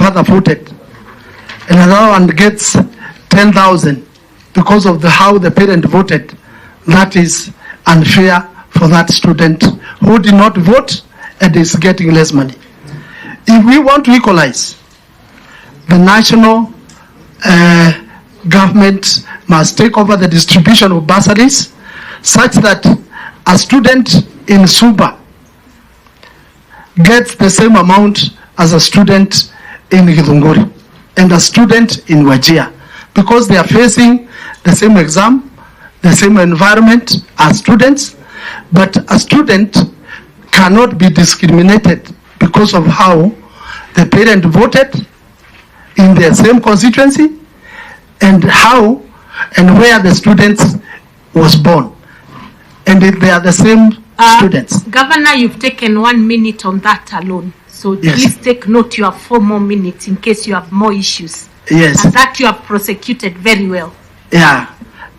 father voted, and another one gets 10,000 because of how the parent voted, that is unfair for that student who did not vote and is getting less money. If we want to equalize, the national government must take over the distribution of bursaries such that a student in Suba gets the same amount as a student in Githunguri and a student in Wajir, because they are facing the same exam, the same environment as students, but a student cannot be discriminated because of how the parent voted in the same constituency and how and where the student was born. And they are the same students. Governor, you've taken 1 minute on that alone. So Yes. Please take note, you have 4 more minutes in case you have more issues. Yes. And that you have prosecuted very well. Yeah,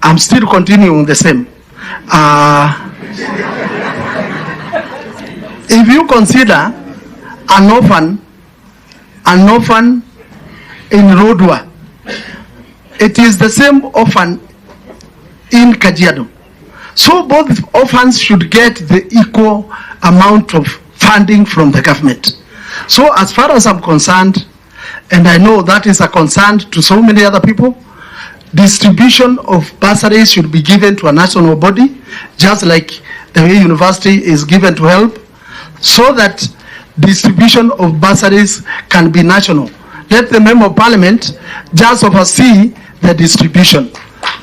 I'm still continuing the same. If you consider an orphan in Rodwa, it is the same orphan in Kajiado. So both orphans should get the equal amount of funding from the government. So as far as I'm concerned, and I know that is a concern to so many other people, distribution of bursaries should be given to a national body, just like the way university is given to help, so that distribution of bursaries can be national. Let the member of parliament just oversee the distribution.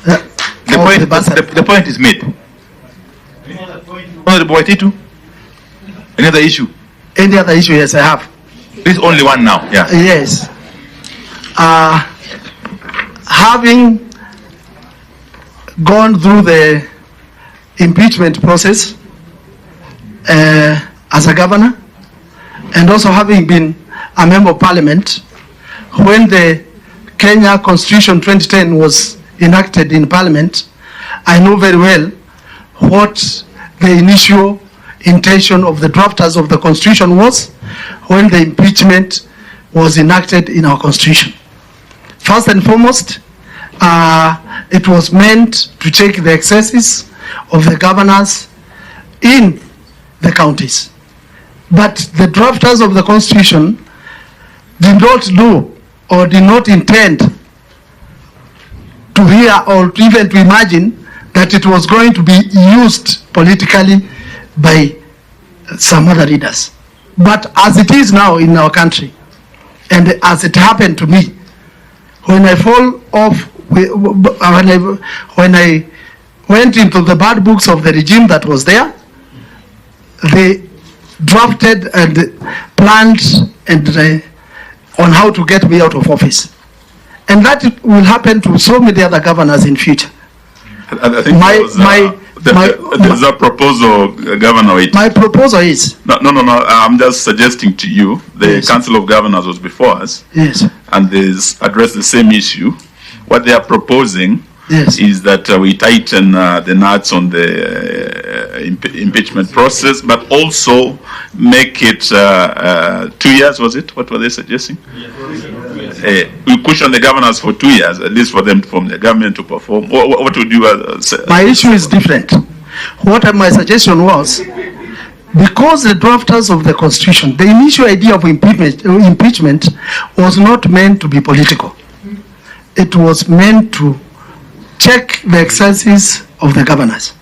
The point is made. Honorable Waititu, any other issue? Any other issue? Yes, I have. This is only one now. Yeah. Yes. Having gone through the impeachment process as a governor, and also having been a member of parliament when the Kenya Constitution 2010 was enacted in parliament, I know very well what the initial intention of the drafters of the constitution was when the impeachment was enacted in our constitution. First and foremost, it was meant to check the excesses of the governors in the counties. But the drafters of the constitution did not do or did not intend to hear or even to imagine that it was going to be used politically by some other leaders. But as it is now in our country, and as it happened to me, when I fall off, when I went into the bad books of the regime that was there, they drafted and planned and on how to get me out of office. And that will happen to so many other governors in future. I think there's a proposal, Governor. My proposal is... No, I'm just suggesting to you, the Yes. Council of Governors was before us. Yes. And they addressed the same issue. What they are proposing Yes. is that we tighten the nuts on the impeachment process, but also make it 2 years, was it? What were they suggesting? We cushion the governors for 2 years, at least for them from the government to perform. What would you say? My issue is different. What my suggestion was, because the drafters of the constitution, the initial idea of impeachment was not meant to be political. It was meant to check the excesses of the governors.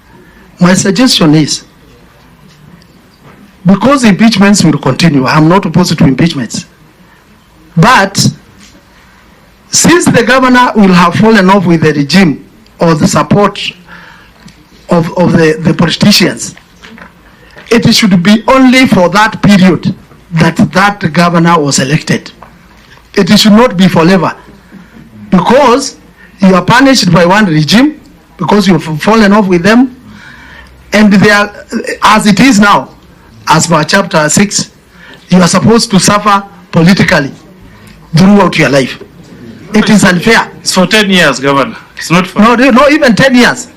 My suggestion is, because impeachments will continue, I'm not opposed to impeachments, but since the governor will have fallen off with the regime or the support of the politicians, it should be only for that period that governor was elected. It should not be forever, because you are punished by one regime because you've fallen off with them, and they are, as it is now, as per chapter 6, you are supposed to suffer politically throughout your life. It is unfair. It's for 10 years, Governor. It's not for... No, even 10 years.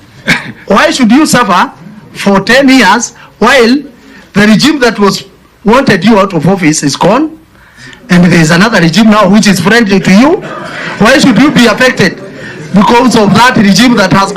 Why should you suffer for 10 years while the regime that wanted you out of office is gone, and there is another regime now which is friendly to you, why should you be affected because of that regime that has